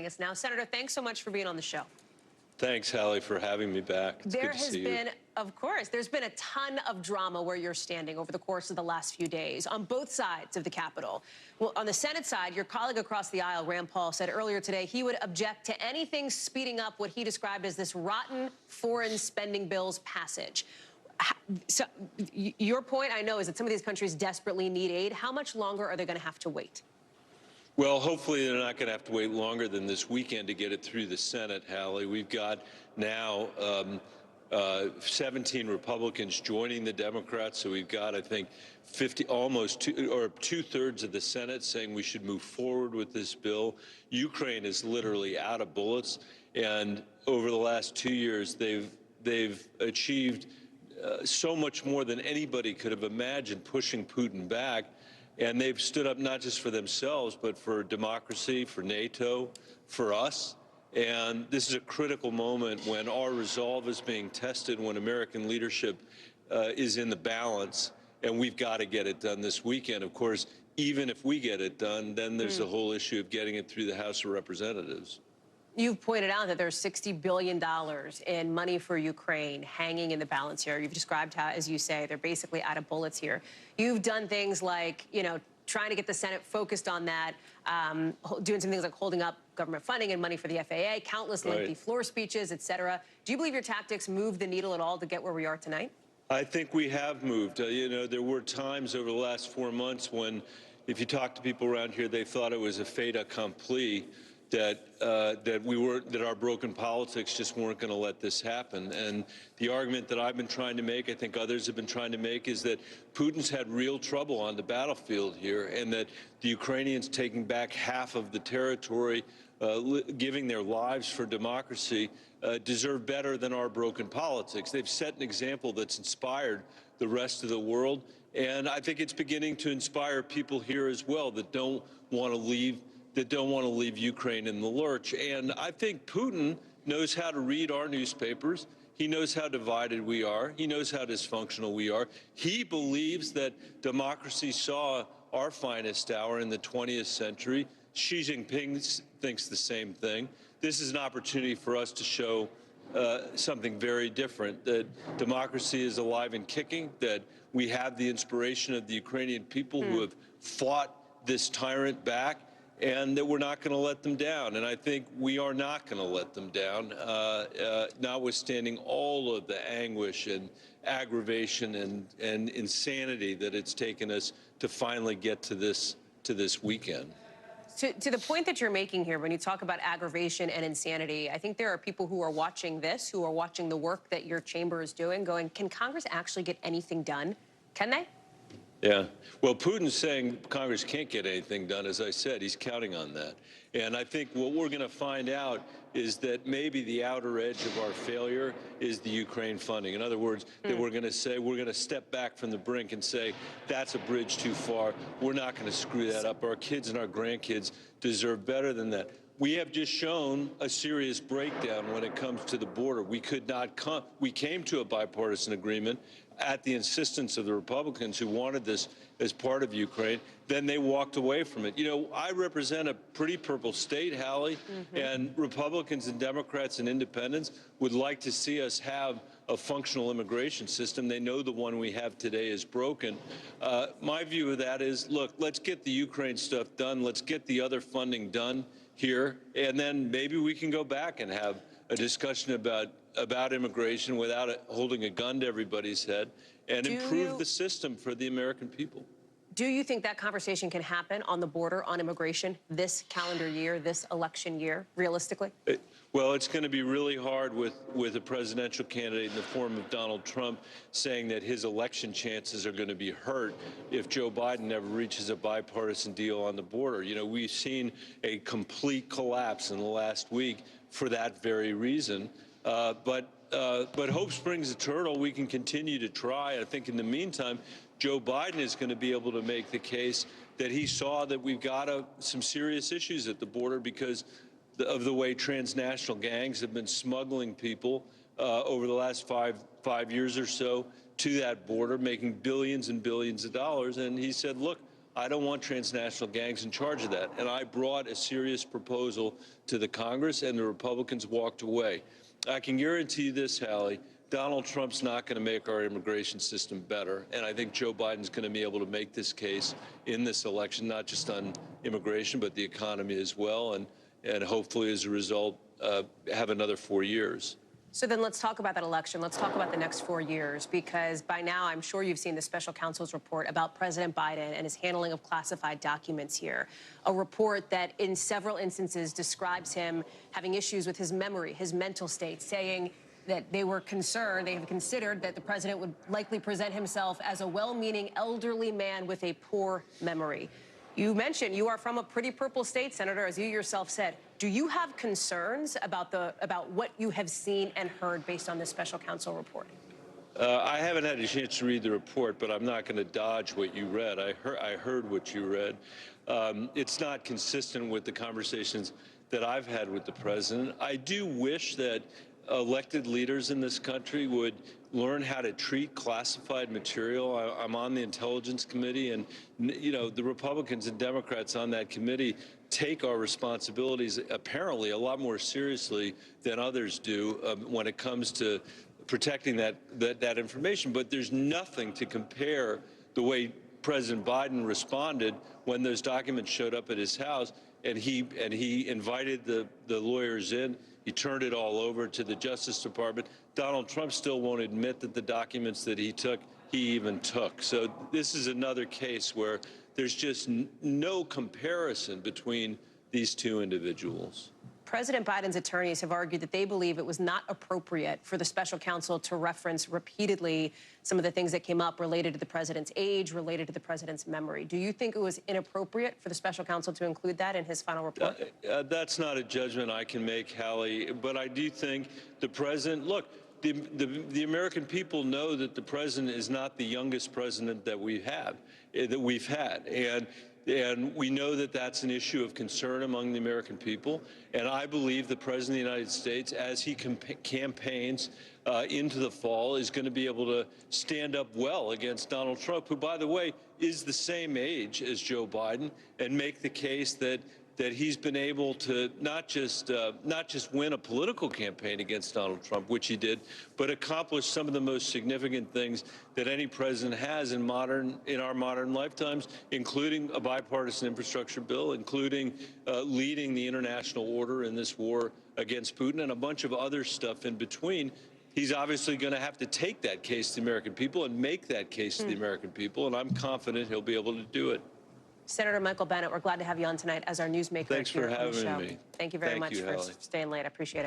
Us now. Senator, thanks so much for being on the show. Thanks, Hallie, for having me back. It's there good to has see been, you. of course, there's been a ton of drama where you're standing over the course of the last few days on both sides of the Capitol. Well, on the Senate side, your colleague across the aisle, Rand Paul, said earlier today he would object to anything speeding up what he described as this rotten foreign spending bill's passage. So your point, I know, is that some of these countries desperately need aid. How much longer are they going to have to wait? Well, hopefully they're not going to have to wait longer than this weekend to get it through the Senate, Hallie. We've got now 17 Republicans joining the Democrats, so we've got, I think, almost two-thirds of the Senate saying we should move forward with this bill. Ukraine is literally out of bullets, and over the last 2 years, they've achieved so much more than anybody could have imagined, pushing Putin back. And they've stood up not just for themselves, but for democracy, for NATO, for us. And this is a critical moment when our resolve is being tested, when American leadership is in the balance, and we've got to get it done this weekend. Of course, even if we get it done, then there's the whole issue of getting it through the House of Representatives. You've pointed out that there's $60 billion in money for Ukraine hanging in the balance here. You've described how, as you say, they're basically out of bullets here. You've done things like, trying to get the Senate focused on that, doing some things like holding up government funding and money for the FAA, countless lengthy floor speeches, et cetera. Do you believe your tactics moved the needle at all to get where we are tonight? I think we have moved. There were times over the last 4 months when, if you talk to people around here, they thought it was a fait accompli, that our broken politics just weren't going to let this happen. And the argument that I've been trying to make, I think others have been trying to make, is that Putin's had real trouble on the battlefield here, and that the Ukrainians taking back half of the territory, giving their lives for democracy, deserve better than our broken politics. They've set an example that's inspired the rest of the world, and I think it's beginning to inspire people here as well that don't want to leave Ukraine in the lurch. And I think Putin knows how to read our newspapers. He knows how divided we are. He knows how dysfunctional we are. He believes that democracy saw our finest hour in the 20th century. Xi Jinping thinks the same thing. This is an opportunity for us to show something very different, that democracy is alive and kicking, that we have the inspiration of the Ukrainian people who have fought this tyrant back, and that we're not going to let them down. And I think we are not going to let them down, notwithstanding all of the anguish and aggravation and insanity that it's taken us to finally get to this weekend. To the point that you're making here, when you talk about aggravation and insanity, I think there are people who are watching this, who are watching the work that your chamber is doing, going, can Congress actually get anything done? Can they? Yeah. Well, Putin's saying Congress can't get anything done. As I said, he's counting on that. And I think what we're going to find out is that maybe the outer edge of our failure is the Ukraine funding. In other words, that we're going to say, we're going to step back from the brink and say, that's a bridge too far. We're not going to screw that up. Our kids and our grandkids deserve better than that. We have just shown a serious breakdown when it comes to the border. We came to a bipartisan agreement at the insistence of the Republicans who wanted this as part of Ukraine. Then they walked away from it. I represent a pretty purple state, Hallie, and Republicans and Democrats and independents would like to see us have a functional immigration system. They know the one we have today is broken. My view of that is, look, let's get the Ukraine stuff done. Let's get the other funding done here, and then maybe we can go back and have a discussion about immigration without holding a gun to everybody's head and improve the system for the American people. Do you think that conversation can happen on the border on immigration this calendar year, this election year, realistically? Well, it's going to be really hard with a presidential candidate in the form of Donald Trump saying that his election chances are going to be hurt if Joe Biden never reaches a bipartisan deal on the border. We've seen a complete collapse in the last week for that very reason. But hope springs eternal. We can continue to try. I think in the meantime, Joe Biden is going to be able to make the case that he saw that we've got some serious issues at the border because of the way transnational gangs have been smuggling people over the last five years or so to that border, making billions and billions of dollars. And he said, look, I don't want transnational gangs in charge of that. And I brought a serious proposal to the Congress, and the Republicans walked away. I can guarantee you this, Hallie, Donald Trump's not going to make our immigration system better. And I think Joe Biden's going to be able to make this case in this election, not just on immigration, but the economy as well. And hopefully, as a result, have another 4 years. So then let's talk about that election. Let's talk about the next 4 years, because by now I'm sure you've seen the special counsel's report about President Biden and his handling of classified documents here. A report that in several instances describes him having issues with his memory, his mental state, saying that they were concerned, they have considered that the president would likely present himself as a well-meaning elderly man with a poor memory. You mentioned you are from a pretty purple state, Senator, as you yourself said. Do you have concerns about what you have seen and heard based on this special counsel report? I haven't had a chance to read the report, but I'm not going to dodge what you read. I heard what you read. It's not consistent with the conversations that I've had with the president. I do wish that elected leaders in this country would learn how to treat classified material. I'm on the Intelligence Committee, and you know, the Republicans and Democrats on that committee take our responsibilities apparently a lot more seriously than others do when it comes to protecting that information. But there's nothing to compare the way President Biden responded when those documents showed up at his house, and he invited the lawyers in. He turned it all over to the Justice Department. Donald Trump still won't admit that the documents that he took, he even took. So this is another case where there's just no comparison between these two individuals. President Biden's attorneys have argued that they believe it was not appropriate for the special counsel to reference repeatedly some of the things that came up related to the president's age, related to the president's memory. Do you think it was inappropriate for the special counsel to include that in his final report? That's not a judgment I can make, Hallie, but I do think the president, look, the American people know that the president is not the youngest president that we've had, and we know that that's an issue of concern among the American people. And I believe the President of the United States, as he campaigns into the fall, is going to be able to stand up well against Donald Trump, who, by the way, is the same age as Joe Biden, and make the case that he's been able to not just win a political campaign against Donald Trump, which he did, but accomplish some of the most significant things that any president has in our modern lifetimes, including a bipartisan infrastructure bill, including leading the international order in this war against Putin, and a bunch of other stuff in between. He's obviously going to have to take that case to the American people and make that case to the American people, and I'm confident he'll be able to do it. Senator Michael Bennet, we're glad to have you on tonight as our newsmaker. Thanks for having on the show. me. Thank you very much for staying late. I appreciate it.